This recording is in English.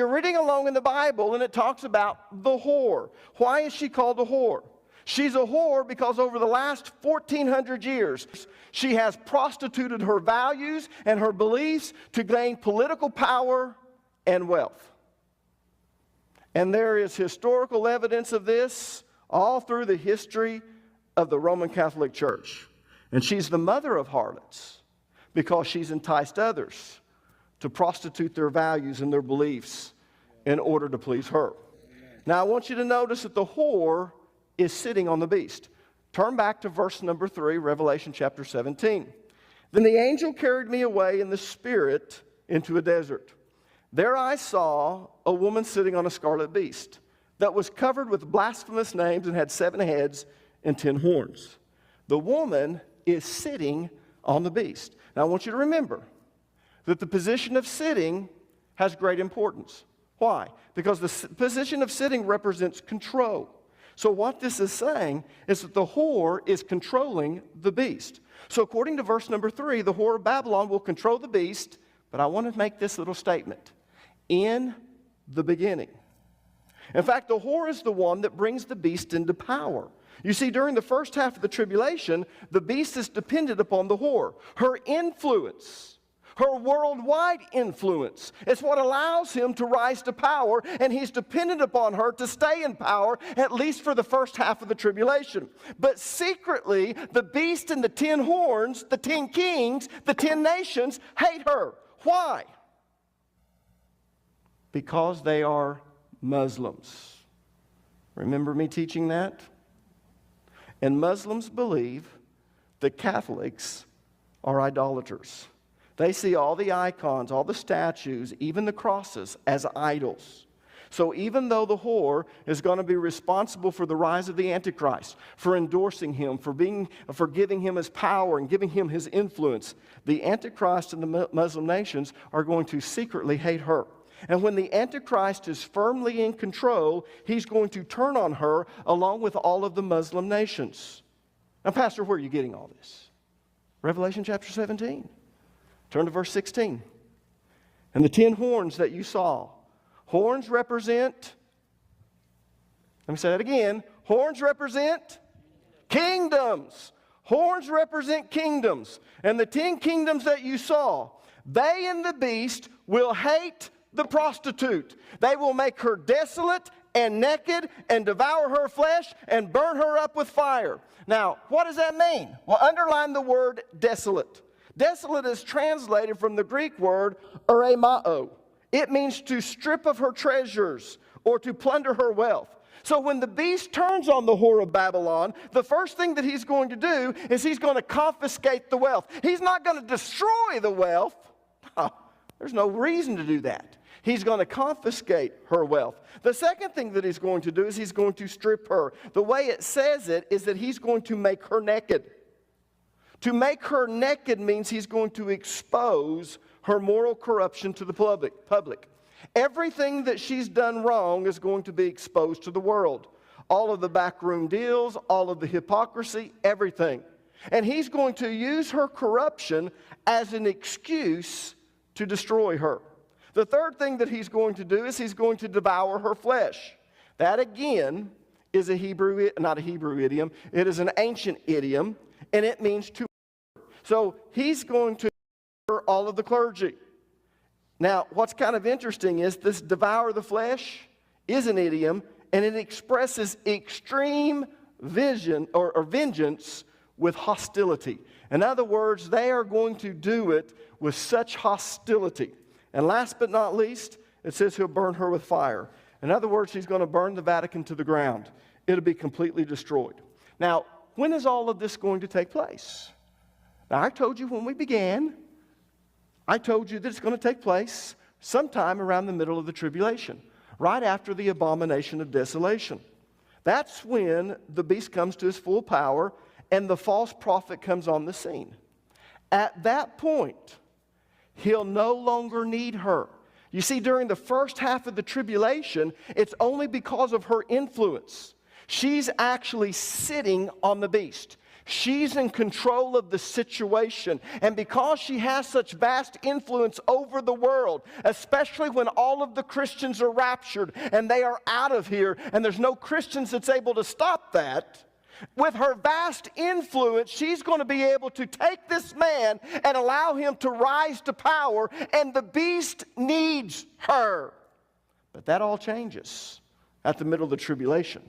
You're reading along in the Bible, and it talks about the whore. Why is she called a whore? She's a whore because over the last 1,400 years, she has prostituted her values and her beliefs to gain political power and wealth. And there is historical evidence of this all through the history of the Roman Catholic Church. And she's the mother of harlots because she's enticed others to prostitute their values and their beliefs in order to please her. Now I want you to notice that the whore is sitting on the beast. Turn back to verse number 3, Revelation chapter 17. Then the angel carried me away in the spirit into a desert. There I saw a woman sitting on a scarlet beast that was covered with blasphemous names and had 7 heads and 10 horns. The woman is sitting on the beast. Now I want you to remember that the position of sitting has great importance. Why? Because the position of sitting represents control. So what this is saying is that the whore is controlling the beast. So according to verse number 3, the whore of Babylon will control the beast, but I want to make this little statement. In the beginning. In fact, the whore is the one that brings the beast into power. You see, during the first half of the tribulation, the beast is dependent upon the whore. Her influence, her worldwide influence, is what allows him to rise to power, and he's dependent upon her to stay in power, at least for the first half of the tribulation. But secretly, the beast and the 10 horns, the 10 kings, the 10 nations hate her. Why? Because they are Muslims. Remember me teaching that? And Muslims believe that Catholics are idolaters. They see all the icons, all the statues, even the crosses as idols. So even though the whore is going to be responsible for the rise of the Antichrist, for endorsing him, for giving him his power and giving him his influence, the Antichrist and the Muslim nations are going to secretly hate her. And when the Antichrist is firmly in control, he's going to turn on her along with all of the Muslim nations. Now, Pastor, where are you getting all this? Revelation chapter 17. Turn to verse 16. And the 10 horns that you saw. Horns represent, let me say that again. Horns represent kingdoms. Horns represent kingdoms. And the 10 kingdoms that you saw, they and the beast will hate the prostitute. They will make her desolate and naked and devour her flesh and burn her up with fire. Now, what does that mean? Well, underline the word desolate. Desolate is translated from the Greek word eremao. It means to strip of her treasures or to plunder her wealth. So when the beast turns on the whore of Babylon, the first thing that he's going to do is he's going to confiscate the wealth. He's not going to destroy the wealth. There's no reason to do that. He's going to confiscate her wealth. The second thing that he's going to do is he's going to strip her. The way it says it is that he's going to make her naked. To make her naked means he's going to expose her moral corruption to the public. Everything that she's done wrong is going to be exposed to the world. All of the backroom deals, all of the hypocrisy, everything. And he's going to use her corruption as an excuse to destroy her. The third thing that he's going to do is he's going to devour her flesh. That again is not a Hebrew idiom. It is an ancient idiom, and it means to murder. So he's going to murder all of the clergy. Now, what's kind of interesting is this devour the flesh is an idiom, and it expresses extreme vision or vengeance with hostility. In other words, they are going to do it with such hostility. And last but not least, it says he'll burn her with fire. In other words, he's going to burn the Vatican to the ground. It'll be completely destroyed. Now, when is all of this going to take place? Now, I told you when we began, I told you that it's going to take place sometime around the middle of the tribulation, right after the abomination of desolation. That's when the beast comes to his full power and the false prophet comes on the scene. At that point, he'll no longer need her. You see, during the first half of the tribulation, it's only because of her influence. She's actually sitting on the beast. She's in control of the situation. And because she has such vast influence over the world, especially when all of the Christians are raptured and they are out of here and there's no Christians that's able to stop that, with her vast influence, she's going to be able to take this man and allow him to rise to power, and the beast needs her. But that all changes at the middle of the tribulation.